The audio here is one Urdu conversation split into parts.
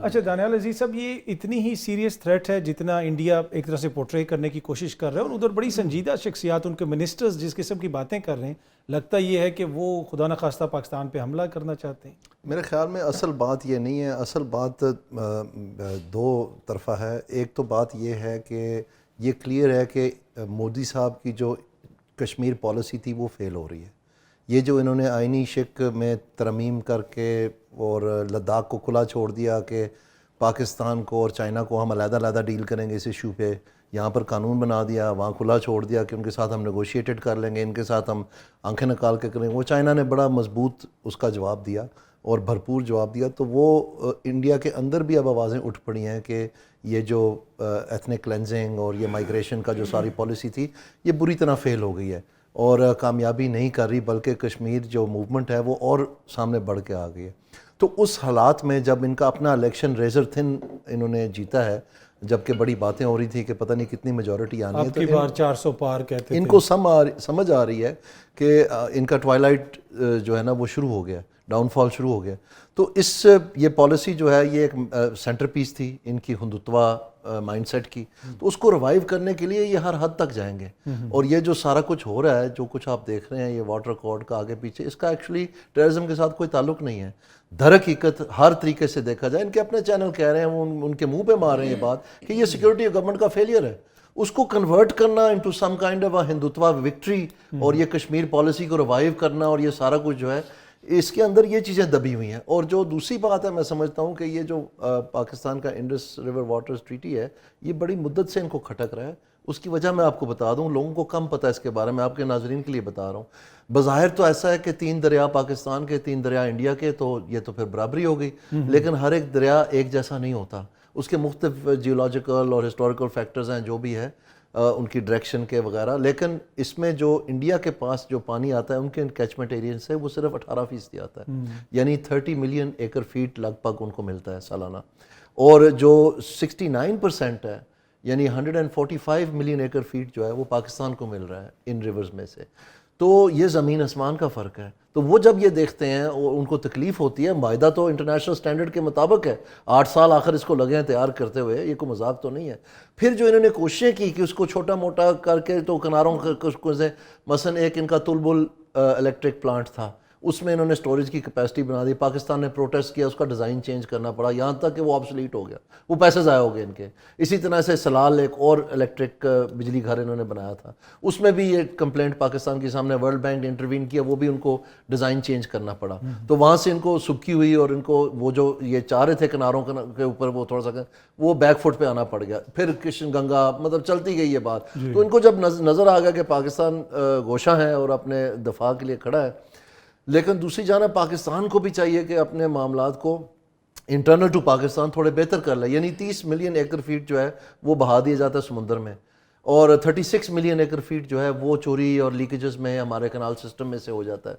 اچھا دانیال عزیز صاحب، یہ اتنی ہی سیریس تھریٹ ہے جتنا انڈیا ایک طرح سے پورٹرے کرنے کی کوشش کر رہا ہے، اور ادھر بڑی سنجیدہ شخصیات، ان کے منسٹرز جس قسم کی باتیں کر رہے ہیں، لگتا یہ ہے کہ وہ خدا نخواستہ پاکستان پہ حملہ کرنا چاہتے ہیں؟ میرے خیال میں اصل بات یہ نہیں ہے، اصل بات دو طرفہ ہے۔ ایک تو بات یہ ہے کہ یہ کلیئر ہے کہ مودی صاحب کی جو کشمیر پالیسی تھی وہ فیل ہو رہی ہے۔ یہ جو انہوں نے آئینی شک میں ترمیم کر کے اور لداخ کو کھلا چھوڑ دیا کہ پاکستان کو اور چائنا کو ہم علیحدہ علیحدہ ڈیل کریں گے اس ایشو پہ، یہاں پر قانون بنا دیا، وہاں کھلا چھوڑ دیا کہ ان کے ساتھ ہم نیگوشیٹڈ کر لیں گے، ان کے ساتھ ہم آنکھیں نکال کے کریں گے، وہ چائنا نے بڑا مضبوط اس کا جواب دیا اور بھرپور جواب دیا۔ تو وہ انڈیا کے اندر بھی اب آوازیں اٹھ پڑی ہیں کہ یہ جو ایتھنک کلینزنگ اور یہ مائگریشن کا جو ساری پالیسی تھی یہ بری طرح فیل ہو گئی ہے اور کامیابی نہیں کر رہی، بلکہ کشمیر جو موومنٹ ہے وہ اور سامنے بڑھ کے آ گئی ہے۔ تو اس حالات میں جب ان کا اپنا الیکشن ریزر تھن انہوں نے جیتا ہے، جبکہ بڑی باتیں ہو رہی تھی کہ پتہ نہیں کتنی میجورٹی آنی ہے، اب کی بار 400 پار کہتے تھے، ان کو سمجھ آ رہی ہے کہ ان کا ٹوائلائٹ جو ہے نا وہ شروع ہو گیا، ڈاؤن فال شروع ہو گیا۔ تو یہ پالیسی جو ہے یہ ایک سینٹر پیس تھی ان کی ہندوتوا مائنڈ سیٹ کی، تو اس کو ریوائیو کرنے کے لیے یہ ہر حد تک جائیں گے۔ اور یہ جو سارا کچھ ہو رہا ہے، جو کچھ آپ دیکھ رہے ہیں یہ واٹر اکارڈ کا آگے پیچھے، اس کا ایکچولی ٹیررزم کے ساتھ کوئی تعلق نہیں ہے۔ در حقیقت ہر طریقے سے دیکھا جائے، ان کے اپنے چینل کہہ رہے ہیں، وہ ان کے منہ پہ مار رہے ہیں یہ بات کہ یہ سیکورٹی گورنمنٹ کا فیلئر ہے، اس کو کنورٹ کرنا into some kind of a Hindutva victory اور یہ کشمیر پالیسی کو ریوائیو کرنا اور یہ سارا کچھ جو ہے اس کے اندر یہ چیزیں دبی ہوئی ہیں۔ اور جو دوسری بات ہے، میں سمجھتا ہوں کہ یہ جو پاکستان کا انڈس ریور واٹرز ٹریٹی ہے یہ بڑی مدت سے ان کو کھٹک رہا ہے۔ اس کی وجہ میں آپ کو بتا دوں، لوگوں کو کم پتہ ہے اس کے بارے میں، آپ کے ناظرین کے لیے بتا رہا ہوں۔ بظاہر تو ایسا ہے کہ 3 دریا پاکستان کے، 3 دریا انڈیا کے، تو یہ تو پھر برابری ہو گئی، لیکن ہر ایک دریا ایک جیسا نہیں ہوتا، اس کے مختلف جیولوجیکل اور ہسٹوریکل فیکٹرز ہیں جو بھی ہے ان کی ڈائریکشن کے وغیرہ۔ لیکن اس میں جو انڈیا کے پاس جو پانی آتا ہے ان کے کیچمنٹ ایریا سے وہ صرف 18% آتا ہے، یعنی 30 ملین ایکڑ فیٹ لگ بھگ ان کو ملتا ہے سالانہ، اور جو 69% ہے یعنی 145 ملین ایکڑ فیٹ جو ہے وہ پاکستان کو مل رہا ہے ان ریورز میں سے۔ تو یہ زمین آسمان کا فرق ہے۔ تو وہ جب یہ دیکھتے ہیں اور ان کو تکلیف ہوتی ہے، معاہدہ تو انٹرنیشنل سٹینڈرڈ کے مطابق ہے، 8 سال آخر اس کو لگے ہیں تیار کرتے ہوئے، یہ کوئی مذاق تو نہیں ہے۔ پھر جو انہوں نے کوششیں کی کہ اس کو چھوٹا موٹا کر کے تو کناروں سے، مثلا ایک ان کا تلبل الیکٹرک پلانٹ تھا، اس میں انہوں نے سٹوریج کی کیپیسٹی بنا دی، پاکستان نے پروٹیسٹ کیا، اس کا ڈیزائن چینج کرنا پڑا، یہاں تک کہ وہ آبسلیٹ ہو گیا، وہ پیسے ضائع ہو گئے ان کے۔ اسی طرح سے سلال ایک اور الیکٹرک بجلی گھر انہوں نے بنایا تھا، اس میں بھی یہ کمپلینٹ پاکستان کے سامنے، ورلڈ بینک نے انٹروین کیا، وہ بھی ان کو ڈیزائن چینج کرنا پڑا۔ تو وہاں سے ان کو سبکی ہوئی اور ان کو وہ جو یہ چاہ رہے تھے کناروں کے اوپر وہ تھوڑا سا وہ بیک فٹ پہ آنا پڑ گیا۔ پھر کرشن گنگا مطلب چلتی گئی یہ بات۔ تو ان کو جب نظر آ گیا کہ پاکستان گوشہ ہے اور اپنے دفاع کے لیے کھڑا ہے، لیکن دوسری جانب پاکستان کو بھی چاہیے کہ اپنے معاملات کو انٹرنل ٹو پاکستان تھوڑے بہتر کر لے، یعنی 30 ملین ایکڑ فیٹ جو ہے وہ بہا دیا جاتا ہے سمندر میں، اور 36 ملین ایکڑ فیٹ جو ہے وہ چوری اور لیکیجز میں ہمارے کنال سسٹم میں سے ہو جاتا ہے،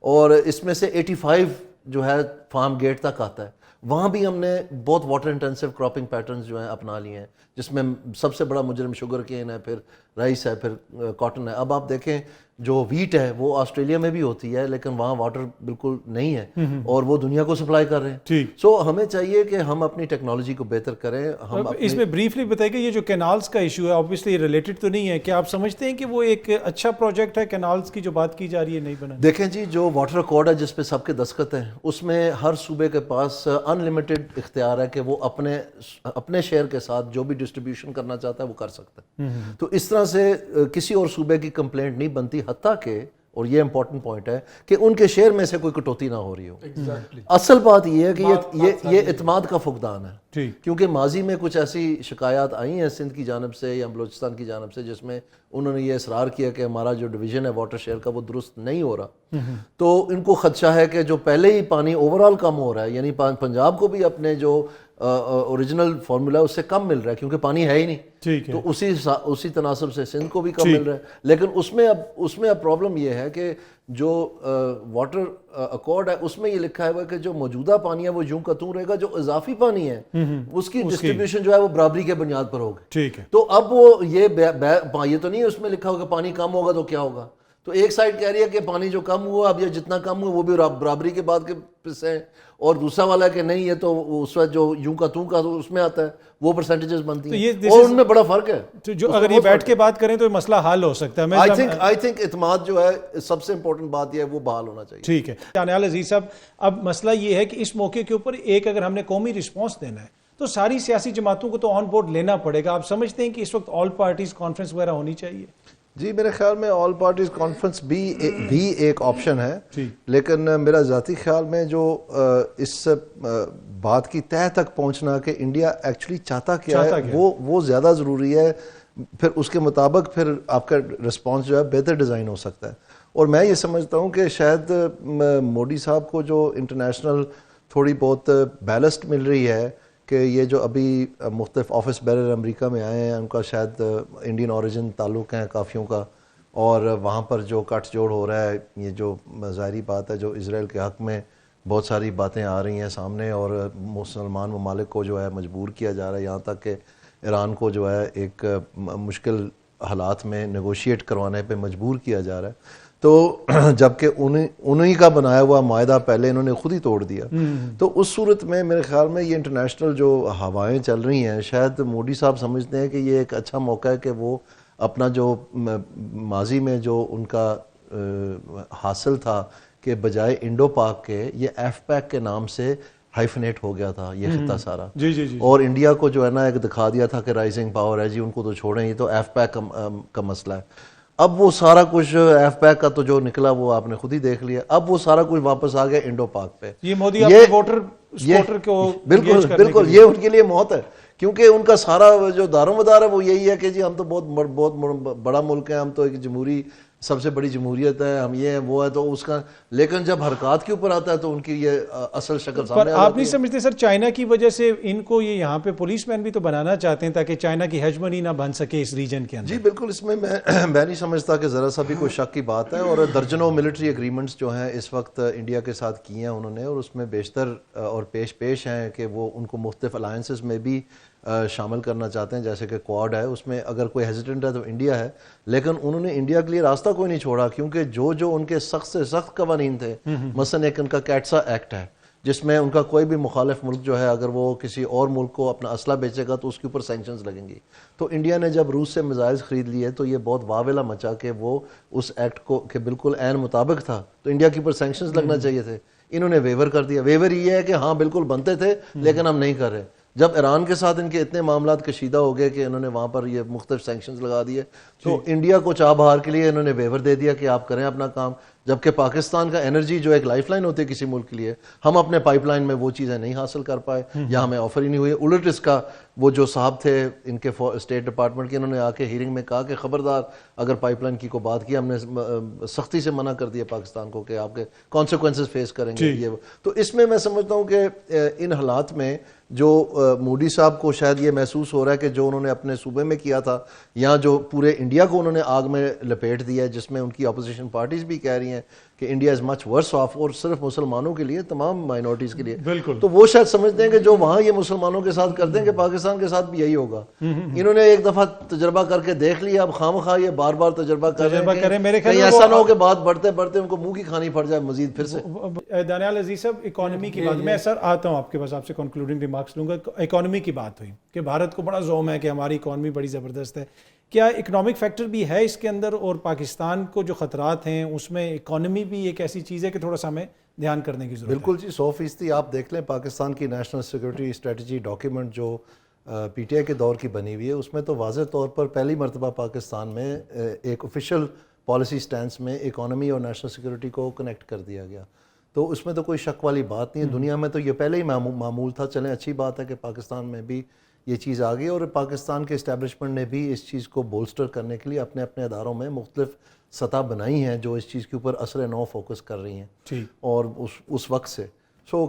اور اس میں سے 85 جو ہے فارم گیٹ تک آتا ہے۔ وہاں بھی ہم نے بہت واٹر انٹینسو کراپنگ پیٹرنز جو ہیں اپنا لیے ہیں، جس میں سب سے بڑا مجرم شوگر کین ہے، پھر رائس ہے، پھر کاٹن ہے۔ اب آپ دیکھیں جو ویٹ ہے وہ آسٹریلیا میں بھی ہوتی ہے، لیکن وہاں واٹر بالکل نہیں ہے اور وہ دنیا کو سپلائی کر رہے ہیں۔ سو ہمیں چاہیے کہ ہم اپنی ٹیکنالوجی کو بہتر کریں۔ ہم اس میں بریفلی بتائیے کہ یہ جو کینالز کا ایشو ہے، obviously ریلیٹڈ تو نہیں ہے، کیا آپ سمجھتے ہیں کہ وہ ایک اچھا پروجیکٹ ہے کینالز کی جو بات کی جا رہی ہے نہیں بنانا؟ دیکھیں جی، جو واٹر اکارڈ ہے جس پہ سب کے دستخط ہیں، اس میں ہر صوبے کے پاس ان لمیٹڈ اختیار ہے کہ وہ اپنے شہر کے ساتھ جو بھی ڈسٹریبیوشن کرنا چاہتا ہے وہ کر سکتا ہے۔ تو اس طرح سے کسی اور صوبے کی کمپلینٹ نہیں بنتی، حتیٰ کہ، اور یہ امپورٹنٹ پوائنٹ ہے، کہ ان کے شہر میں سے کوئی کٹوتی نہ ہو رہی ہو۔ اصل بات یہ ہے کہ یہ اعتماد کا فقدان ہے، کیونکہ ماضی میں کچھ ایسی شکایات آئی ہیں سندھ کی جانب سے یا بلوچستان کی جانب سے، جس میں انہوں نے یہ اصرار کیا کہ ہمارا جو ڈویژن ہے واٹر شیئر کا وہ درست نہیں ہو رہا۔ تو ان کو خدشہ ہے کہ جو پہلے ہی پانی اوور آل کم ہو رہا ہے، یعنی پنجاب کو بھی اپنے جو اوریجنل فارمولا اس سے کم مل رہا ہے کیونکہ پانی ہے ہی نہیں، تو اسی تناسب سے سندھ کو بھی کم مل رہا ہے۔ لیکن اس میں اب پرابلم یہ ہے کہ جو واٹر اکارڈ ہے اس میں یہ لکھا ہے کہ جو موجودہ پانی ہے وہ یوں کا توں رہے گا، جو اضافی پانی ہے اس کی ڈسٹریبیوشن جو ہے وہ برابری کے بنیاد پر ہوگی۔ تو اب وہ یہ تو نہیں ہے اس میں لکھا ہوگا پانی کم ہوگا تو کیا ہوگا، تو ایک سائڈ کہہ رہی ہے کہ پانی جو کم ہوا اب یہ جتنا کم ہوا وہ بھی برابری کے بعد کے سے، اور دوسرا والا کہ نہیں یہ تو اس وقت جو یوں کا توں کا اس میں آتا ہے وہ پرسنٹیجز بنتی ہیں، اور ان میں بڑا فرق ہے. تو جو اگر یہ بیٹھ کے بات کریں تو یہ مسئلہ حل ہو سکتا ہے. آئی تھنک اعتماد جو ہے سب سے امپورٹنٹ بات یہ ہے وہ بحال ہونا چاہیے. ٹھیک ہے جانیال عزیز صاحب، اب مسئلہ یہ ہے کہ اس موقع کے اوپر ایک اگر ہم نے قومی رسپانس دینا ہے تو ساری سیاسی جماعتوں کو تو آن بورڈ لینا پڑے گا. آپ سمجھتے ہیں کہ اس وقت آل پارٹیز کانفرنس وغیرہ ہونی چاہیے؟ جی میرے خیال میں آل پارٹیز کانفرنس بھی ایک آپشن ہے، لیکن میرا ذاتی خیال میں جو اس بات کی تہہ تک پہنچنا کہ انڈیا ایکچولی چاہتا کیا ہے وہ زیادہ ضروری ہے. پھر اس کے مطابق پھر آپ کا رسپانس جو ہے بہتر ڈیزائن ہو سکتا ہے. اور میں یہ سمجھتا ہوں کہ شاید مودی صاحب کو جو انٹرنیشنل تھوڑی بہت بیلسٹ مل رہی ہے کہ یہ جو ابھی مختلف آفس بیرر امریکہ میں آئے ہیں ان کا شاید انڈین اوریجن تعلق ہیں کافیوں کا، اور وہاں پر جو کٹ جوڑ ہو رہا ہے، یہ جو ظاہری بات ہے جو اسرائیل کے حق میں بہت ساری باتیں آ رہی ہیں سامنے، اور مسلمان ممالک کو جو ہے مجبور کیا جا رہا ہے، یہاں تک کہ ایران کو جو ہے ایک مشکل حالات میں نیگوشیٹ کروانے پہ مجبور کیا جا رہا ہے. تو جبکہ انہی کا بنایا ہوا معاہدہ پہلے انہوں نے خود ہی توڑ دیا. تو اس صورت میں میرے خیال میں یہ انٹرنیشنل جو ہوائیں چل رہی ہیں، شاید مودی صاحب سمجھتے ہیں کہ یہ ایک اچھا موقع ہے کہ وہ اپنا جو ماضی میں جو ان کا حاصل تھا کہ بجائے انڈو پاک کے یہ ایف پیک کے نام سے ہائفنیٹ ہو گیا تھا یہ خطہ سارا، اور انڈیا کو جو ہے نا ایک دکھا دیا تھا کہ رائزنگ پاور ہے جی، ان کو تو چھوڑیں، یہ تو ایف پیک کا مسئلہ ہے. اب وہ سارا کچھ ایف پیک کا تو جو نکلا وہ آپ نے خود ہی دیکھ لیا، اب وہ سارا کچھ واپس آ گیا انڈو پاک پہ. یہ مودی اپنے ووٹر کو بالکل یہ ان کے لیے موت ہے، کیونکہ ان کا سارا جو دار و مدار ہے وہ یہی ہے کہ جی ہم تو بہت بڑا ملک ہے، ہم تو ایک جمہوری سب سے بڑی جمہوریت ہے، ہم یہ ہیں وہ ہے، تو اس کا لیکن جب حرکات کے اوپر آتا ہے تو ان کی یہ اصل شکل سامنے آ جاتی ہے. آپ نہیں سمجھتے سر چائنا کی وجہ سے ان کو یہ یہاں پہ پولیس مین بھی تو بنانا چاہتے ہیں تاکہ چائنا کی ہیجمنی نہ بن سکے اس ریجن کے اندر؟ جی بالکل، اس میں میں نہیں سمجھتا کہ ذرا سا بھی کوئی شک کی بات ہے، اور درجنوں ملٹری ایگریمنٹس جو ہیں اس وقت انڈیا کے ساتھ کیے ہیں انہوں نے، اور اس میں بیشتر اور پیش ہیں کہ وہ ان کو مختلف الائنسز میں بھی شامل کرنا چاہتے ہیں، جیسے کہ کوڈ ہے، اس میں اگر کوئی ہیزیٹنٹ ہے تو انڈیا ہے، لیکن انہوں نے انڈیا کے لیے راستہ کوئی نہیں چھوڑا، کیونکہ جو ان کے سخت سے سخت قوانین تھے، مثلا ایک ان کا کیٹسا ایکٹ ہے جس میں ان کا کوئی بھی مخالف ملک جو ہے اگر وہ کسی اور ملک کو اپنا اسلحہ بیچے گا تو اس کے اوپر سینکشنز لگیں گی. تو انڈیا نے جب روس سے میزائلز خرید لیے تو یہ بہت واویلا مچا کہ وہ اس ایکٹ کو کہ بالکل عین مطابق تھا تو انڈیا کے اوپر سینکشنز لگنا چاہیے تھے، انہوں نے ویور کر دیا. ویور یہ ہے کہ ہاں بالکل بنتے تھے لیکن ہم نہیں کر رہے. جب ایران کے ساتھ ان کے اتنے معاملات کشیدہ ہو گئے کہ انہوں نے وہاں پر یہ مختلف سینکشنز لگا دیے تو انڈیا کو چاہ بہار کے لیے انہوں نے ویور دے دیا کہ آپ کریں اپنا کام. جبکہ پاکستان کا انرجی جو ایک لائف لائن ہوتی ہے کسی ملک کے لیے، ہم اپنے پائپ لائن میں وہ چیزیں نہیں حاصل کر پائے یا ہمیں آفر ہی نہیں ہوئی. الٹ اس کا وہ جو صاحب تھے ان کے اسٹیٹ ڈپارٹمنٹ کے، انہوں نے آ کے ہیرنگ میں کہا کہ خبردار اگر پائپ لائن کی کو بات کی، ہم نے سختی سے منع کر دیا پاکستان کو کہ آپ کے کانسیکوینسز فیس کریں گے. یہ تو اس میں سمجھتا ہوں کہ ان حالات میں جو مودی صاحب کو شاید یہ محسوس ہو رہا ہے کہ جو انہوں نے اپنے صوبے میں کیا تھا یا جو پورے انڈیا کو انہوں نے آگ میں لپیٹ دیا ہے، جس میں ان کی اپوزیشن پارٹیز بھی کہہ رہی ہیں کہ India is much verse of, اور صرف مسلمانوں کے لیے، تمام مائنورٹیز کے لیے. تو وہ شاید سمجھتے ہیں کہ جو وہاں یہ مسلمانوں کے ساتھ کرتے ہیں کہ پاکستان کے ساتھ بھی یہی ہوگا. انہوں نے ایک دفعہ تجربہ کر کے دیکھ لیا، اب خواہ یہ بار بار تجربہ کریں کہیں ایسا نہ ہو کہ بات بڑھتے بڑھتے ان کو منہ کی کھانی پڑ جائے مزید پھر سے. دانیال عزیز صاحب، اکانومی کی بات میں سر آتا ہوں آپ کے پاس، آپ سے کنکلوڈنگ ریمارکس لوں گا. اکانومی کی بات ہوئی کہ بھارت کو بڑا زوم ہے کہ ہماری اکانومی بڑی زبردست ہے، کیا اکنامک فیکٹر بھی ہے اس کے اندر؟ اور پاکستان کو جو خطرات ہیں اس میں اکانومی بھی ایک ایسی چیز ہے کہ تھوڑا سا ہمیں دھیان کرنے کی ضرورت ہے. بالکل جی، 100% آپ دیکھ لیں پاکستان کی نیشنل سیکورٹی اسٹریٹجی ڈاکیومنٹ جو پی ٹی آئی کے دور کی بنی ہوئی ہے، اس میں تو واضح طور پر پہلی مرتبہ پاکستان میں ایک آفیشیل پالیسی سٹینس میں اکانومی اور نیشنل سیکورٹی کو کنیکٹ کر دیا گیا. تو اس میں تو کوئی شک والی بات نہیں ہے. دنیا میں تو یہ پہلے ہی معمول تھا. چلیں اچھی بات ہے کہ پاکستان میں بھی یہ چیز آ گئی، اور پاکستان کے اسٹیبلشمنٹ نے بھی اس چیز کو بولسٹر کرنے کے لیے اپنے اپنے اداروں میں مختلف سطح بنائی ہیں جو اس چیز کے اوپر اثر نو فوکس کر رہی ہیں. اور اس وقت سے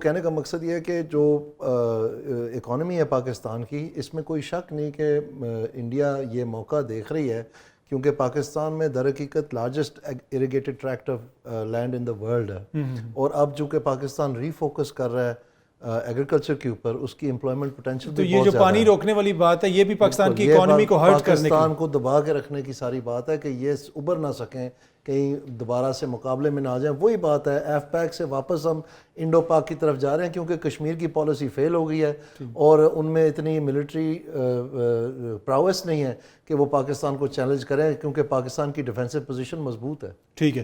کہنے کا مقصد یہ ہے کہ جو اکانومی ہے پاکستان کی، اس میں کوئی شک نہیں کہ انڈیا یہ موقع دیکھ رہی ہے، کیونکہ پاکستان میں در حقیقت largest irrigated tract of land in the world ہے. اور اب چونکہ پاکستان ری فوکس کر رہا ہے ایگریکلچر کے اوپر اس کی امپلائمنٹ پوٹینشیل تو بھی یہ بہت جو زیادہ پانی ہے. روکنے والی بات ہے یہ بھی پاکستان کی یہ اکانومی کو ہرٹ کرنے کی پاکستان کو دبا کے رکھنے کی ساری بات ہے کہ یہ ابھر نہ سکیں, کہیں دوبارہ سے مقابلے میں نہ آ جائیں. وہی بات ہے ایف پیک سے واپس ہم انڈو پاک کی طرف جا رہے ہیں کیونکہ کشمیر کی پالیسی فیل ہو گئی ہے اور ان میں اتنی ملٹری پراویس نہیں ہے کہ وہ پاکستان کو چیلنج کریں کیونکہ پاکستان کی ڈیفینسو پوزیشن مضبوط ہے. ٹھیک ہے.